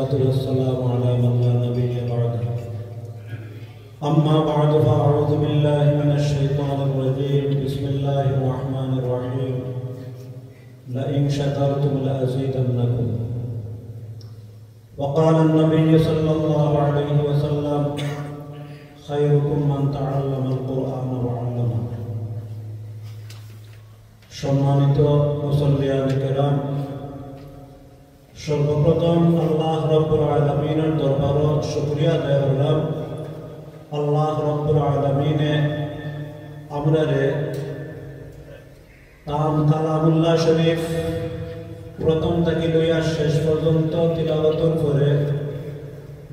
والصلاة والسلام على من لا نبي بعده أما بعد فأعوذ بالله من الشيطان الرجيم بسم الله الرحمن الرحيم لئن شكرتم لأزيدنكم وقال النبي صلى الله عليه وسلم خيركم من تعلم القرآن وعلمه সম্মানিত মুসল্লিয়ান কেরাম, সর্বপ্রথম আল্লাহ রাব্বুল আলামিনের দরবারে শুকরিয়া আদায় করলাম। আল্লাহ রাব্বুল আলামিনে আমরারে তাম কালামুল্লাহ শরীফ প্রথম থেকে লইয়া শেষ পর্যন্ত তিলাওয়াতের পরে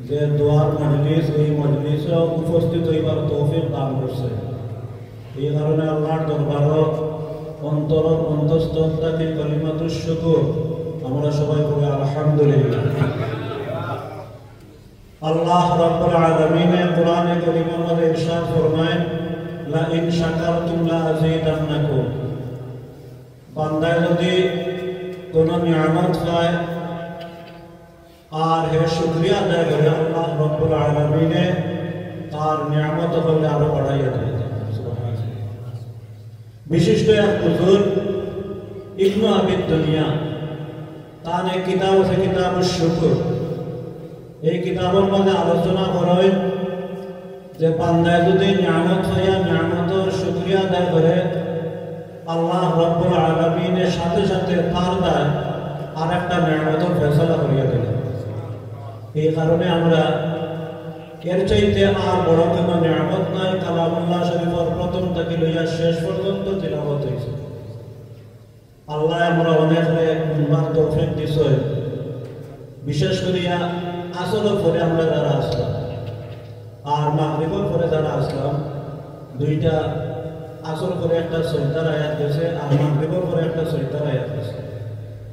যে দোয়ার মজলিস, এই মজলিসে উপস্থিত হইবার তৌফিক দান করছে। এই কারণে আল্লাহর দরবারে অন্তরের অন্তঃস্থল থেকে কালিমাতুশ শুকর আমরা সবাই বলি আলহামদুলিল্লাহ। আল্লাহ রাব্বুল আলামিন কোরআনে কারীমের মধ্যে ইরশাদ ফরমায় লা ইন শাকারতুম লা আযীদান্নাকুম। বান্দা যদি কোন নিয়ামত পায় আর হে শুকরিয়া আদায় করে, আল্লাহ রাব্বুল আলামিন তার নিয়ামত বলে আরো বাড়াইয়া দেয়। বিশিষ্ট এক হুজুর ইবনে আবি দুনিয়া তার এক কিতাব আছে কিতাবুশ শুকর। এই কিতাবের মধ্যে আলোচনা করা হয় যে বান্দা যদি নিয়ামত পাইয়া নিয়ামতের শুকরিয়া আদায় করে, আল্লাহ রাব্বুল আলামিনের সাথে সাথে তার দ্বারা আর একটা নিয়ামতের ফয়সালা করিয়া দিলেন। এই কারণে আমরা এর চাইতে আর বড় কোনো নিয়ামত নাই। কালামুল্লাহ শরীফের প্রথম থেকে লইয়া শেষ পর্যন্ত তিলাওয়াত হয়েছে। আল্লাহ আমরা অনেক বার তৌফিক দিছে। বিশেষ করিয়া আসরের পরে আমরা যারা আসলাম আর মাগরিবের পরে যারা আসলাম, দুইটা আসর পরে একটা সৈতার আয়াত গেছে আর মাগরিবের পরে একটা সৈতার আয়াত গেছে।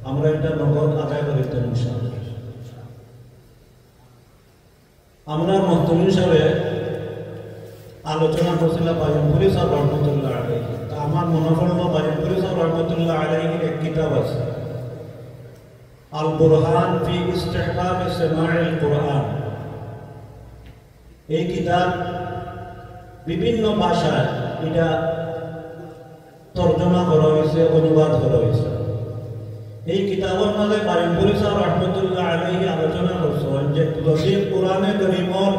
আমরা এটা নগদ আদায় করিতে ইনশাআল্লাহ। আমরা মহতমিন হিসাবে আলোচনা করছিলাম বায়নপুরি সাহেব রহমতুল্লাহ আলাইহি। তা আমার মনে পড়লো বায়নপুরি সাহেব রহমতুল্লাহ আলাইহির এক কিতাব আছে আল বুরহান ফি ইস্তিহবাব সামাইল কুরআন। এই কিতাব বিভিন্ন ভাষায় এটা তর্জমা করা হয়েছে, অনুবাদ করা হয়েছে। এই কিতাবের মধ্যে বায়নপুরি সাহেব রহমতুল্লাহ আলাইহি আলোচনা করছেন যে যদি কোরআনে কারীমের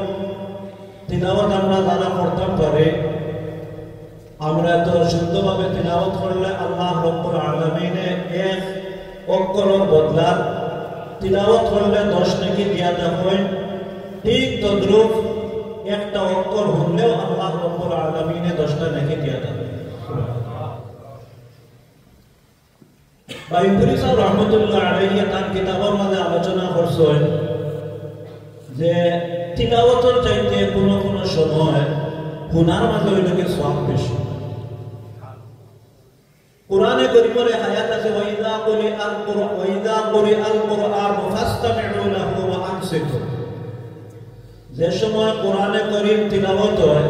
তিলাওয়াত আমরা যারা করতে পারি, আমরা তো শুদ্ধভাবে তিলাওয়াত করলে আল্লাহ রাব্বুল আলামিন এক অক্ষরের বদলা তিলাওয়াত করলে 10 নেকি দিয়া দেয়। ঠিক তদ্রুপ একটা অক্ষর হলেও আল্লাহ রাব্বুল আলামিন 10টা নেকি দিয়া দেয়। বায়নপুরি সাহেব রহমতুল্লাহ আলাইহি তার কিতাবের মধ্যে আলোচনা করছেন যে তিলাওয়াতের চাইতে কোনো কোনো সময় গুনার মাঝে হইলে সওয়াব বেশি। কোরআনে কারীমের আয়াত আছে ওয়াইদা কুরিআল কুরআন ফাসতামিউ লাহু ওয়া আনসিতু। যে সময় কোরআনে কারীম তিলাওয়াত হয়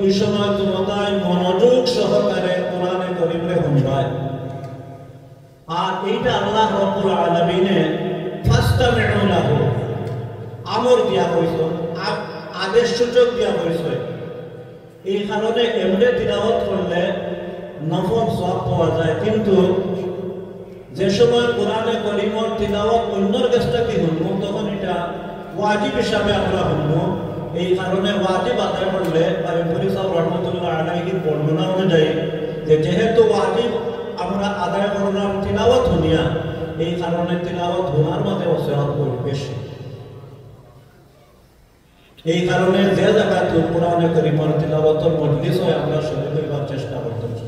এই সময় তোমরা মনোযোগ সহকারে কোরআনে কারীমে শুনবাই। আর এইটা আল্লাহ রাব্বুল আলামিনে ফাসতামিউ লাহু আমর দিয়া কইছে, আদেশ সূচক দিয়া কইছে। এই কারণে এমনে তিলাওয়াত করলে নফল সওয়াব পাওয়া যায়। কিন্তু যে সময় কোরআনে কারীমের তিলাওয়াত অন্যর কাছে কি হলো তখন এটা ওয়াজিব হিসাবে আমরা হলো। এই কারণে ওয়াজিব আদায় করলে বায়নপুরি সাহেব রহমতুল্লাহ আলাইহির বর্ণনা অনুযায়ী যে যেহেতু ওয়াজিব আমরা আদায় করলাম তিলাওয়াত শুনিয়া, এই কারণে তিলাওয়াত গুনার মধ্যে সওয়াব বেশি। এই কারণে যে জায়গাতে কোরআনে কারীমের তিলাওয়াতের মজলিস হয় আমরা শরীক হইবার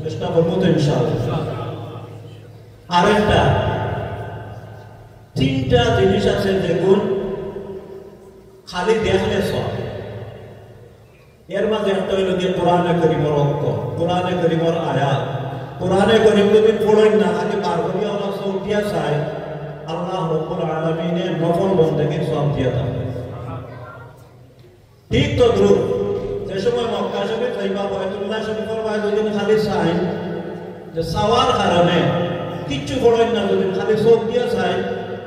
চেষ্টা করব তো ইনশাআল্লাহ। আরেকটা তিনটা জিনিস আছে যেগুন খালি দেখলে সওয়াব। এর মাঝে একটা হইল যে কোরআনে কারীমের অক্ষর, কোরআনে কারীমের আয়াত। কোরআনে কারীম যদি পড়েন না খালি বার করিয়া আমরা সৌটিয়া চাই, আল্লাহ রাব্বুল আলামিনের নফল বন্দেগীর সওয়াব দিয়া দেন। ঠিক তদ্রুপ যে সময় মক্কা শরীফ যাইবা বাইতুল্লাহ শরীফের বাইরে যদি খালি চাই যে চাওয়ার কারণে কিচ্ছু পড়েন না, যদি খালি চোখ দিয়া চাই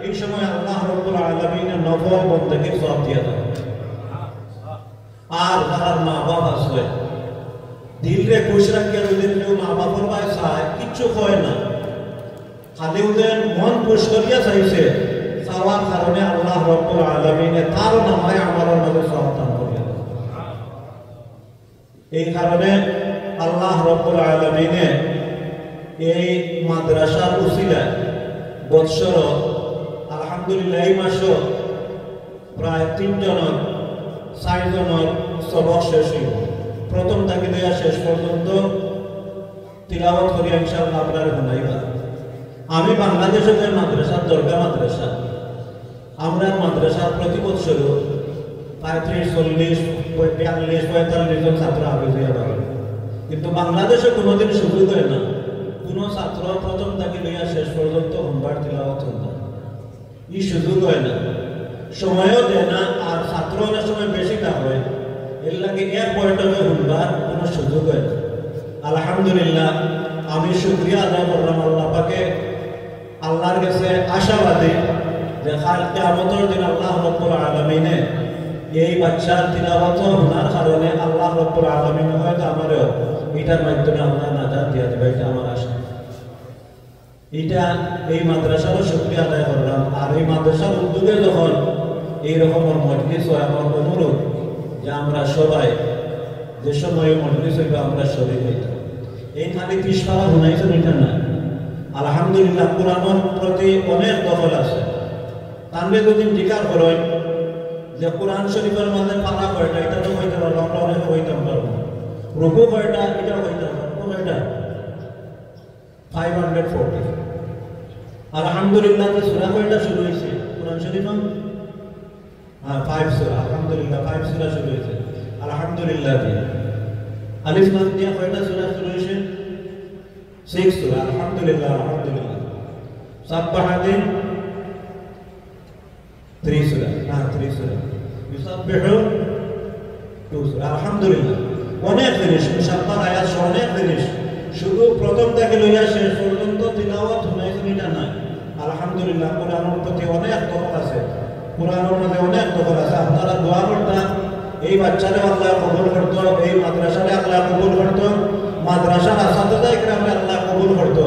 এই সময় আল্লাহ রাব্বুল আলামিনের নফল বন্দেগীর সওয়াব দিয়ে দেয়। আর তার মা বাপ আছে দিলরে খুশ রাখিয়া ওদের কেউ মা বাবার ভাই চায় কিচ্ছু হয় না, খালি ওদের মন খুশ করিয়া চাইছে, চাওয়ার কারণে আল্লাহ রাব্বুল আলামিনে তার নামায় আমাদের মাঝে সওয়াব দান করিয়া দেয়। এই কারণে আল্লাহ রাব্বুল আলামিনে এই মাদ্রাসার উসিলায় বৎসর আলহামদুলিল্লাহ এই মাসও প্রায় 3 জনের 4 জনের সবক শেষ হইব। প্রথম থেকে দেয়া শেষ পর্যন্ত তিলাওয়াত করি ইনশাআল্লাহ আপনারা শোনাইবা। আমি বাংলাদেশের যে মাদ্রাসা দরগা মাদ্রাসা, আমরা মাদ্রাসার প্রতি বছর 35, 40, 42, 45 জন ছাত্র হাফেজ হইয়া পারে, কিন্তু বাংলাদেশে কোনোদিন সুযোগ হয় না কোনো ছাত্র প্রথম থেকে লইয়া শেষ পর্যন্ত হোমবার তিলাওয়াত করতে, এই সুযোগ হয় না, সময়ও দেয় না, আর ছাত্র অনেক সময় বেশি না হয়, এর লাগে এক বৈঠকে হোমবার কোনো সুযোগ হয় না। আলহামদুলিল্লাহ আমি শুকরিয়া আদায় করলাম আল্লাহ পাকে, আল্লাহর কাছে আশাবাদী যে কাল কিয়ামতের দিন আল্লাহ রাব্বুল আলামিনে এই বাচ্চার তিলাওয়াত শোনার কারণে আল্লাহ রাব্বুল আলামিন হয়তো আমারও এটার মাধ্যমে আল্লাহ নাজাত দিয়ে দেবে, এটা আমার আশা। এটা এই মাদ্রাসারও শুকরিয়া আদায় করলাম। আর এই মাদ্রাসার উদ্যোগে যখন এইরকম মজলিস হয়, আমার অনুরোধ যে আমরা সবাই যে সময় মজলিস হইবে আমরা শরীর হইতাম। এই খালি পিছপাড়া শুনাইছেন এটা না, আলহামদুলিল্লাহ কোরআনের প্রতি অনেক দখল আছে। তাহলে যদি জিজ্ঞাসা করেন যে কোরআন শরীফের মাঝে পারা কয়টা, এটা তো হইতে পারবো, আমরা অনেক হইতাম পারবো, রুকু কয়টা, এটা হইতে পারবো, কয়টা 540। আলহামদুলিল্লাহ সূরা কয়টা শুরু হয়েছে কোরআন শরীফ? 5 সূরা। আলহামদুলিল্লাহ 5 সূরা শুরু হয়েছে। আলহামদুলিল্লাহ দিয়ে আলিফ লাম দিয়ে কয়টা সূরা শুরু হয়েছে? 6 সূরা। আলহামদুলিল্লাহ আলহামদুলিল্লাহ। সাব্বাহা দিন 3 সূরা। 3 সূরা। ইউসাব্বিহু 2 সূরা। আলহামদুলিল্লাহ অনেক জিনিস, মুসাব্বাহ আয়াত অনেক জিনিস, শুধু প্রথম থেকে লইয়া শেষ পর্যন্ত তিলাওয়াত শুনাইছেন এটা না। আলহামদুলিল্লাহ কোরআনের প্রতি অনেক দখল আছে, কোরআনের মধ্যে অনেক দখল আছে। আপনারা দোয়া করতেন এই বাচ্চারে আল্লাহ কবুল করতো, এই মাদ্রাসারে আল্লাহ কবুল করতো, মাদ্রাসার আসাদা ইকরামে আল্লাহ কবুল করতো।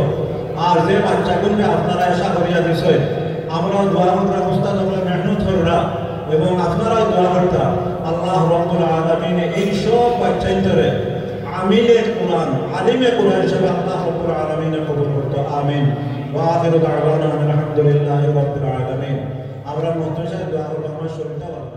আর যে বাচ্চাগুলোকে আপনারা আশা করিয়া দিছে, আমরাও দোয়া করার অবস্থা তোমরা মেহনত কররা এবং আপনারাও দোয়া করতাম আল্লাহ রাব্বুল আলামিন এই সব বাচ্চাইন্তরে আমিলে কোরআন, আলিমে কোরআন হিসেবে আল্লাহ রাব্বুল আলামিন কবুল করতো। আমিন। ওয়া আখিরু দাওয়ানা আলহামদুলিল্লাহি রাব্বিল আলামিন। আমরা মহাশয় দোয়া করব আমার শরীরটা ভালো